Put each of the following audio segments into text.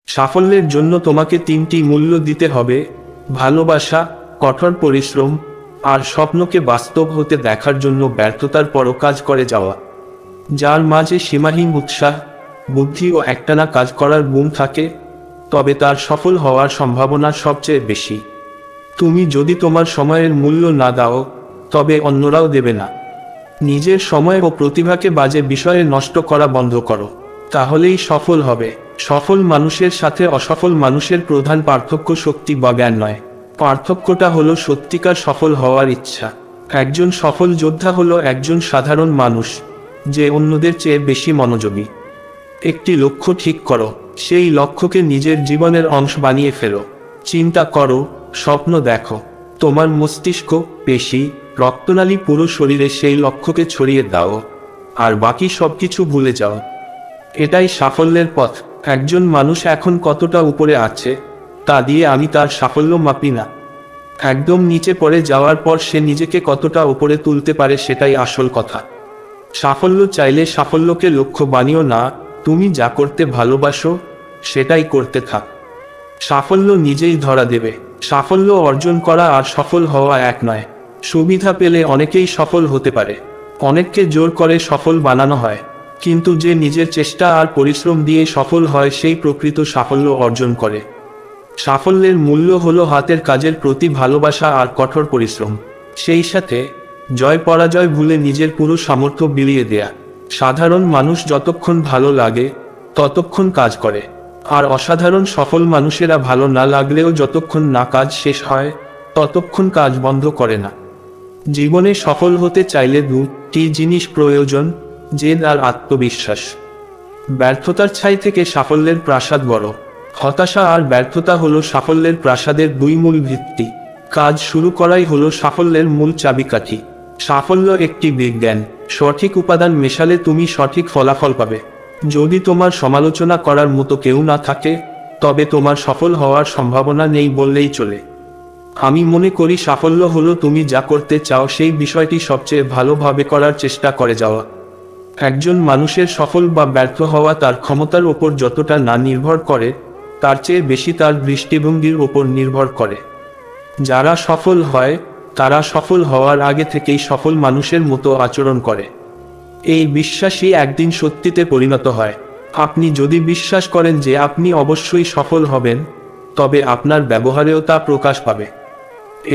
সাফল্যের জন্য তোমাকে তিনটি মূল্য দিতে হবে: ভালোবাসা, কঠোর পরিশ্রম, আর স্বপ্নকে বাস্তব হতে দেখার জন্য ব্যর্থতার পরও কাজ করে যাওয়া। যার মাঝে সীমাহীন উৎসাহ, বুদ্ধি ও একটানা কাজ করার গুণ থাকে, তবে তার সফল হওয়ার সম্ভাবনা সবচেয়ে বেশি। তুমি যদি তোমার সময়ের মূল্য না দাও, তবে অন্যরাও দেবে না। নিজের সময় ও প্রতিভাকে বাজে বিষয়ে নষ্ট করা বন্ধ করো, তাহলেই সফল হবে। সফল মানুষের সাথে অসফল মানুষের প্রধান পার্থক্য শক্তি বা জ্ঞান নয়, পার্থক্যটা হলো সত্যিকার সফল হওয়ার ইচ্ছা। একজন সফল যোদ্ধা হলো একজন সাধারণ মানুষ, যে অন্যদের চেয়ে বেশি মনোযোগী। একটি লক্ষ্য ঠিক করো, সেই লক্ষ্যকে নিজের জীবনের অংশ বানিয়ে ফেলো। চিন্তা করো, স্বপ্ন দেখো, তোমার মস্তিষ্ক, পেশি, রক্তনালী পুরো শরীরে সেই লক্ষ্যকে ছড়িয়ে দাও, আর বাকি সবকিছু ভুলে যাও। এটাই সাফল্যের পথ। একজন মানুষ এখন কতটা উপরে আছে তা দিয়ে আমি তার সাফল্য মাপি না। একদম নিচে পড়ে যাওয়ার পর সে নিজেকে কতটা উপরে তুলতে পারে সেটাই আসল কথা। সাফল্য চাইলে সাফল্যকে লক্ষ্য বানিও না, তুমি যা করতে ভালোবাসো সেটাই করতে থাক। সাফল্য নিজেই ধরা দেবে। সাফল্য অর্জন করা আর সফল হওয়া এক নয়। সুবিধা পেলে অনেকেই সফল হতে পারে, অনেককে জোর করে সফল বানানো হয়, কিন্তু যে নিজের চেষ্টা আর পরিশ্রম দিয়ে সফল হয় সেই প্রকৃত সাফল্য অর্জন করে। সাফল্যের মূল্য হলো হাতের কাজের প্রতি ভালোবাসা আর কঠোর পরিশ্রম, সেই সাথে জয় পরাজয় ভুলে নিজের পুরো সামর্থ্য বিলিয়ে দেয়া। সাধারণ মানুষ যতক্ষণ ভালো লাগে ততক্ষণ কাজ করে, আর অসাধারণ সফল মানুষেরা ভালো না লাগলেও যতক্ষণ না কাজ শেষ হয় ততক্ষণ কাজ বন্ধ করে না। জীবনে সফল হতে চাইলে দুটি জিনিস প্রয়োজন: জেদ আর আত্মবিশ্বাস। ব্যর্থতার ছাই থেকে সাফল্যের প্রাসাদ গড়ো। হতাশা আর ব্যর্থতা হলো সাফল্যের প্রাসাদের দুই মূল ভিত্তি। কাজ শুরু করাই হলো সাফল্যের মূল চাবিকাঠি। সাফল্য একটি বিজ্ঞান, সঠিক উপাদান মেশালে তুমি সঠিক ফলাফল পাবে। যদি তোমার সমালোচনা করার মতো কেউ না থাকে, তবে তোমার সফল হওয়ার সম্ভাবনা নেই বললেই চলে। আমি মনে করি সাফল্য হলো তুমি যা করতে চাও সেই বিষয়টি সবচেয়ে ভালোভাবে করার চেষ্টা করে যাওয়া। একজন মানুষের সফল বা ব্যর্থ হওয়া তার ক্ষমতার ওপর যতটা না নির্ভর করে, তার চেয়ে বেশি তার দৃষ্টিভঙ্গির ওপর নির্ভর করে। যারা সফল হয় তারা সফল হওয়ার আগে থেকেই সফল মানুষের মতো আচরণ করে। এই বিশ্বাসই একদিন সত্যিতে পরিণত হয়। আপনি যদি বিশ্বাস করেন যে আপনি অবশ্যই সফল হবেন, তবে আপনার ব্যবহারেও তা প্রকাশ পাবে,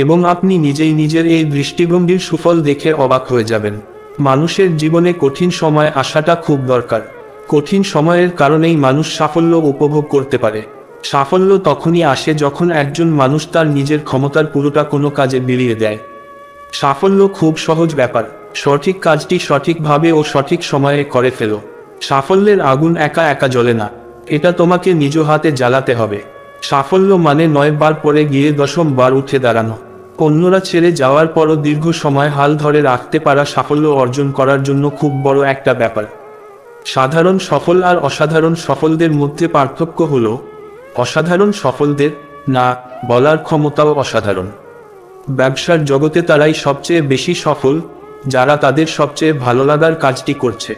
এবং আপনি নিজেই নিজের এই দৃষ্টিভঙ্গির সুফল দেখে অবাক হয়ে যাবেন। মানুষের জীবনে কঠিন সময় আসাটা খুব দরকার। কঠিন সময়ের কারণেই মানুষ সাফল্য উপভোগ করতে পারে। সাফল্য তখনই আসে যখন একজন মানুষ তার নিজের ক্ষমতার পুরোটা কোনো কাজে বিলিয়ে দেয়। সাফল্য খুব সহজ ব্যাপার, সঠিক কাজটি সঠিকভাবে ও সঠিক সময়ে করে ফেলো। সাফল্যের আগুন একা একা জ্বলে না, এটা তোমাকে নিজ হাতে জ্বালাতে হবে। সাফল্য মানে 9 বার পরে গিয়ে 10ম বার উঠে দাঁড়ানো। অন্যরা ছেড়ে যাওয়ার পরও দীর্ঘ সময় হাল ধরে রাখতে পারা সাফল্য অর্জন করার জন্য খুব বড় একটা ব্যাপার। সাধারণ সফল আর অসাধারণ সফলদের মধ্যে পার্থক্য হলো, অসাধারণ সফলদের না বলার ক্ষমতাও অসাধারণ। ব্যবসার জগতে তারাই সবচেয়ে বেশি সফল যারা তাদের সবচেয়ে ভালো লাগার কাজটি করছে।